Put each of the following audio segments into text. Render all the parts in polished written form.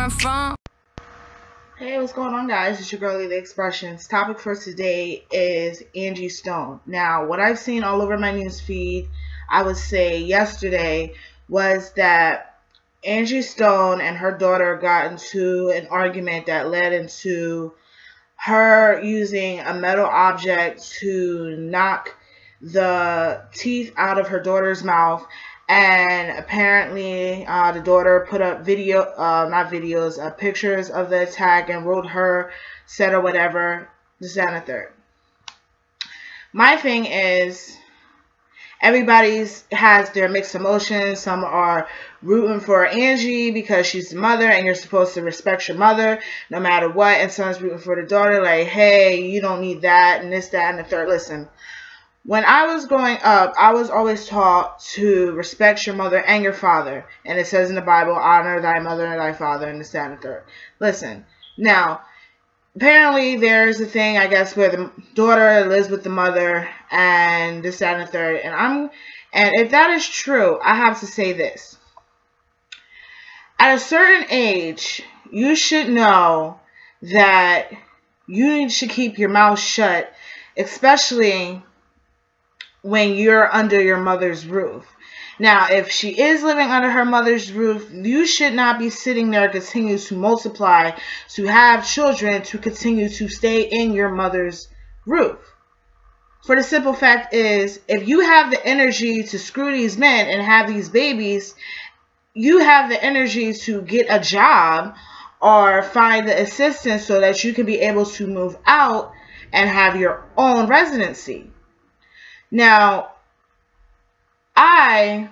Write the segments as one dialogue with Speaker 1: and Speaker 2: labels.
Speaker 1: I'm from.
Speaker 2: Hey, what's going on, guys? It's your girlie, The Expressions. Topic for today is Angie Stone. Now, what I've seen all over my news feed, I would say yesterday, was that Angie Stone and her daughter got into an argument that led into her using a metal object to knock the teeth out of her daughter's mouth. And apparently the daughter put up pictures of the attack and wrote her, said or whatever, this, that, and the third. My thing is, everybody's has their mixed emotions. Some are rooting for Angie because she's the mother and you're supposed to respect your mother no matter what. And someone's rooting for the daughter like, hey, you don't need that and this, that, and the third. Listen, when I was growing up, I was always taught to respect your mother and your father. And it says in the Bible, honor thy mother and thy father and this, that, and the third. Listen, now, apparently there's a thing, I guess, where the daughter lives with the mother and this, that, and the third. And if that is true, I have to say this. At a certain age, you should know that you need to keep your mouth shut, especially when you're under your mother's roof. Now, if she is living under her mother's roof, you should not be sitting there continue to multiply, to have children, to continue to stay in your mother's roof. For the simple fact is, if you have the energy to screw these men and have these babies, you have the energy to get a job or find the assistance so that you can be able to move out and have your own residency. Now, I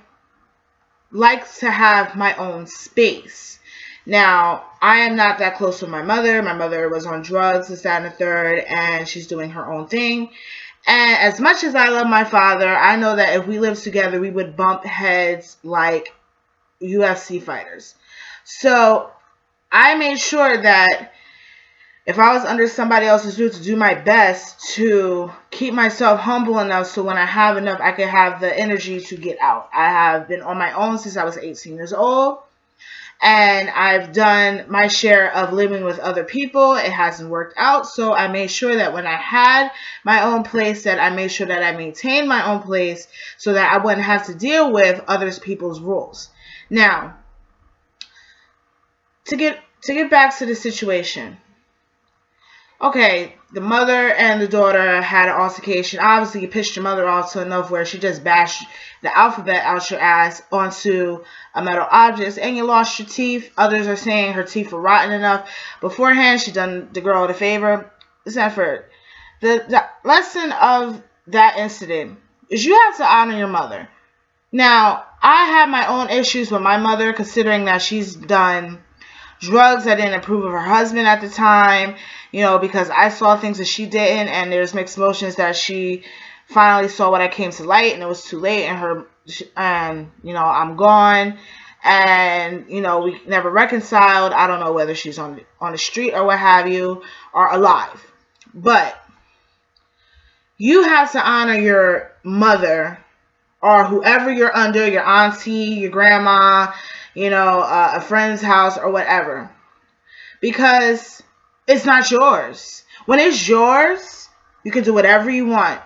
Speaker 2: like to have my own space. Now, I am not that close with my mother. My mother was on drugs, this, that, and the third, and she's doing her own thing. And as much as I love my father, I know that if we lived together, we would bump heads like UFC fighters. So, I made sure that if I was under somebody else's roof, to do my best to keep myself humble enough so when I have enough, I can have the energy to get out. I have been on my own since I was 18 years old. And I've done my share of living with other people. It hasn't worked out. So I made sure that when I had my own place, that I made sure that I maintained my own place so that I wouldn't have to deal with other people's rules. Now, to get back to the situation. Okay, the mother and the daughter had an altercation. Obviously, you pissed your mother off to enough where she just bashed the alphabet out your ass onto a metal object and you lost your teeth. Others are saying her teeth were rotten enough. Beforehand, she done the girl a favor. It's effort. The lesson of that incident is you have to honor your mother. Now, I have my own issues with my mother considering that she's done drugs. I didn't approve of her husband at the time, you know, because I saw things that she didn't, and there's mixed emotions that she finally saw when I came to light, and it was too late, and you know, I'm gone, and, you know, we never reconciled. I don't know whether she's on the street or what have you, or alive, but you have to honor your mother or whoever you're under, your auntie, your grandma, you know, a friend's house or whatever, because it's not yours. When it's yours, you can do whatever you want.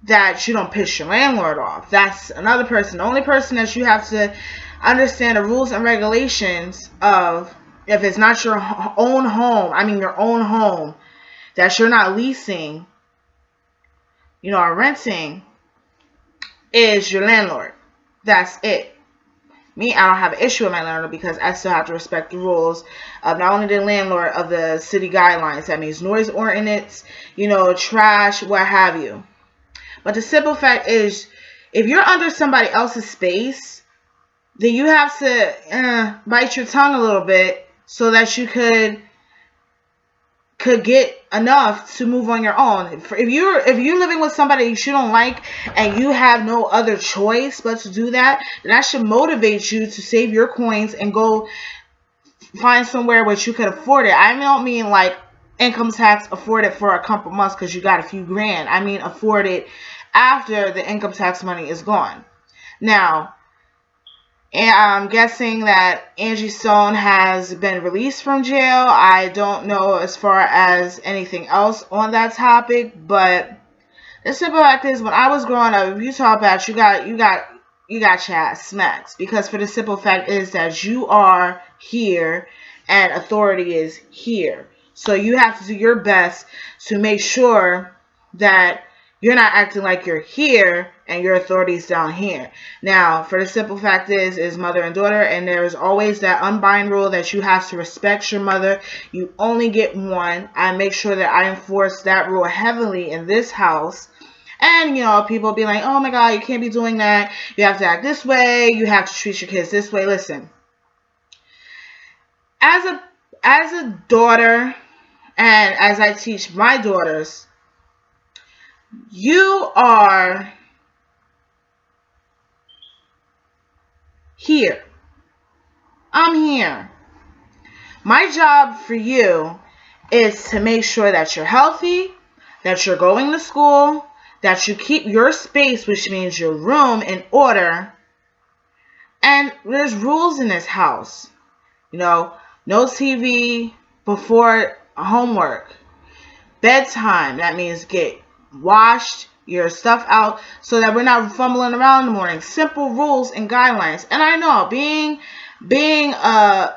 Speaker 2: That you don't piss your landlord off. That's another person. The only person that you have to understand the rules and regulations of, if it's not your own home, I mean your own home, that you're not leasing, you know, or renting, is your landlord. That's it. Me, I don't have an issue with my landlord because I still have to respect the rules of not only the landlord, of the city guidelines. That means noise ordinance, you know, trash, what have you. But the simple fact is, if you're under somebody else's space, then you have to bite your tongue a little bit so that you could get enough to move on your own. If you're living with somebody you don't like and you have no other choice but to do that, then that should motivate you to save your coins and go find somewhere where you could afford it. I don't mean like income tax afforded for a couple months because you got a few grand. I mean afford it after the income tax money is gone. Now, And I'm guessing that Angie Stone has been released from jail. I don't know as far as anything else on that topic, but the simple fact is, when I was growing up, if you talk about, you got your ass smacked, because for the simple fact is that you are here and authority is here. So you have to do your best to make sure that you're not acting like you're here and your authority is down here. Now, for the simple fact is mother and daughter, and there is always that unbind rule that you have to respect your mother. You only get one. I make sure that I enforce that rule heavily in this house. And, you know, people be like, oh my God, you can't be doing that. You have to act this way. You have to treat your kids this way. Listen, as a daughter, and as I teach my daughters, you are here. I'm here. My job for you is to make sure that you're healthy, that you're going to school, that you keep your space, which means your room, in order. And there's rules in this house. You know, no TV before homework. Bedtime, that means get washed, your stuff out, so that we're not fumbling around in the morning. Simple rules and guidelines. And I know being a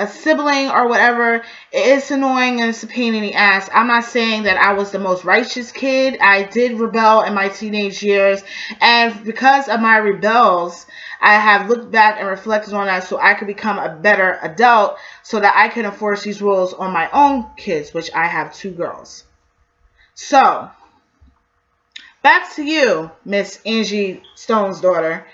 Speaker 2: sibling or whatever, it's annoying and it's a pain in the ass. I'm not saying that I was the most righteous kid. I did rebel in my teenage years, and because of my rebels, I have looked back and reflected on that so I could become a better adult, so that I can enforce these rules on my own kids, which I have 2 girls. So, back to you, Miss Angie Stone's daughter.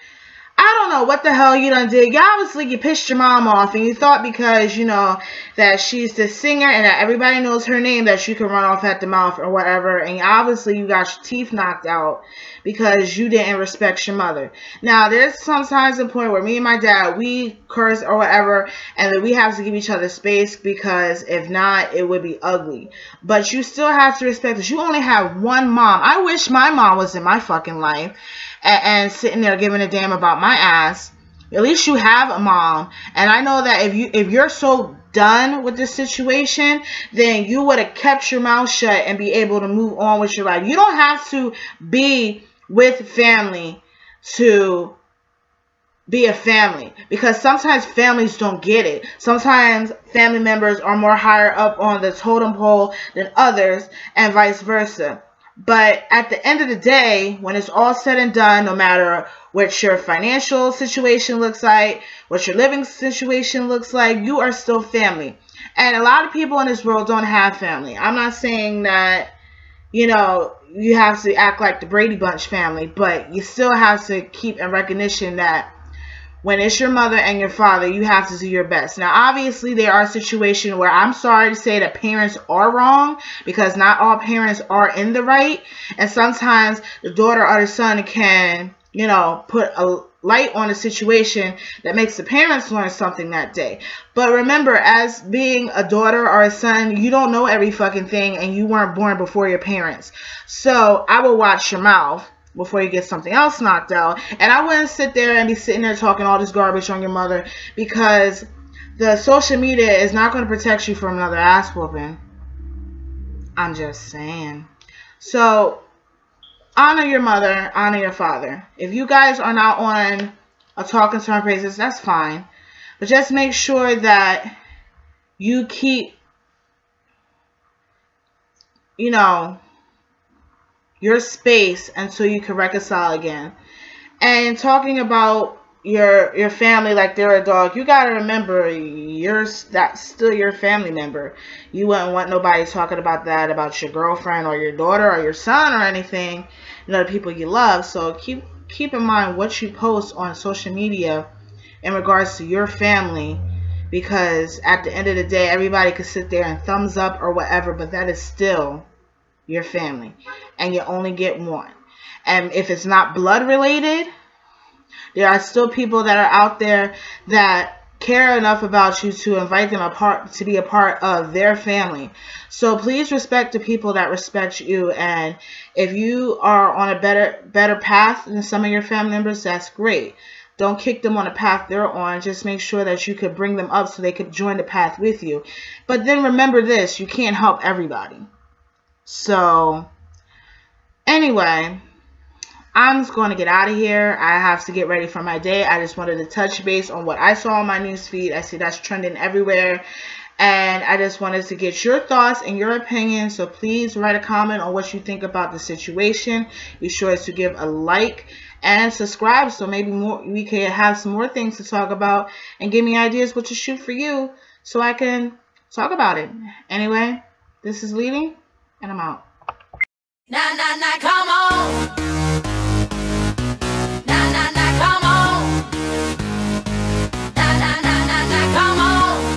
Speaker 2: I don't know what the hell you done did. You obviously, you pissed your mom off, and you thought because, you know, that she's the singer and that everybody knows her name, that you can run off at the mouth or whatever. And obviously you got your teeth knocked out because you didn't respect your mother. Now, there's sometimes a point where me and my dad, we curse or whatever, and then we have to give each other space, because if not, it would be ugly. But you still have to respect us. You only have one mom. I wish my mom was in my fucking life and sitting there giving a damn about my ass. At least you have a mom. And I know that if you're so done with this situation, then you would have kept your mouth shut and be able to move on with your life. You don't have to be with family to be a family, because sometimes families don't get it. Sometimes family members are more higher up on the totem pole than others, and vice versa. But at the end of the day, when it's all said and done, no matter what your financial situation looks like, what your living situation looks like, you are still family. And a lot of people in this world don't have family. I'm not saying that, you know, you have to act like the Brady Bunch family, but you still have to keep in recognition that when it's your mother and your father, you have to do your best. Now, obviously, there are situations where I'm sorry to say that parents are wrong, because not all parents are in the right. And sometimes the daughter or the son can, you know, put a light on a situation that makes the parents learn something that day. But remember, as being a daughter or a son, you don't know every fucking thing, and you weren't born before your parents. So I will watch your mouth before you get something else knocked out. And I wouldn't sit there and be sitting there talking all this garbage on your mother, because the social media is not going to protect you from another ass whooping. I'm just saying. So, honor your mother, honor your father. If you guys are not on a talking term basis, that's fine. But just make sure that you keep, you know, your space until you can reconcile again. And talking about your family like they're a dog, you gotta remember that's still your family member. You wouldn't want nobody talking about that about your girlfriend or your daughter or your son or anything, you know, the people you love. So keep in mind what you post on social media in regards to your family, because at the end of the day, everybody could sit there and thumbs up or whatever, but that is still your family, and you only get one. And if it's not blood related, there are still people that are out there that care enough about you to invite them to be a part of their family. So please respect the people that respect you. And if you are on a better path than some of your family members, that's great. Don't kick them on the path they're on. Just make sure that you could bring them up so they could join the path with you. But then remember this, you can't help everybody. So anyway, I'm just going to get out of here. I have to get ready for my day. I just wanted to touch base on what I saw on my newsfeed. I see that's trending everywhere. And I just wanted to get your thoughts and your opinion. So please write a comment on what you think about the situation. Be sure to give a like and subscribe so maybe we can have some more things to talk about, and give me ideas what to shoot for you so I can talk about it. Anyway, this is Leading, and I'm out.
Speaker 1: Nah, nah, nah, come on. Nah, nah, nah, come on. Nah, nah, nah, nah, nah, come on.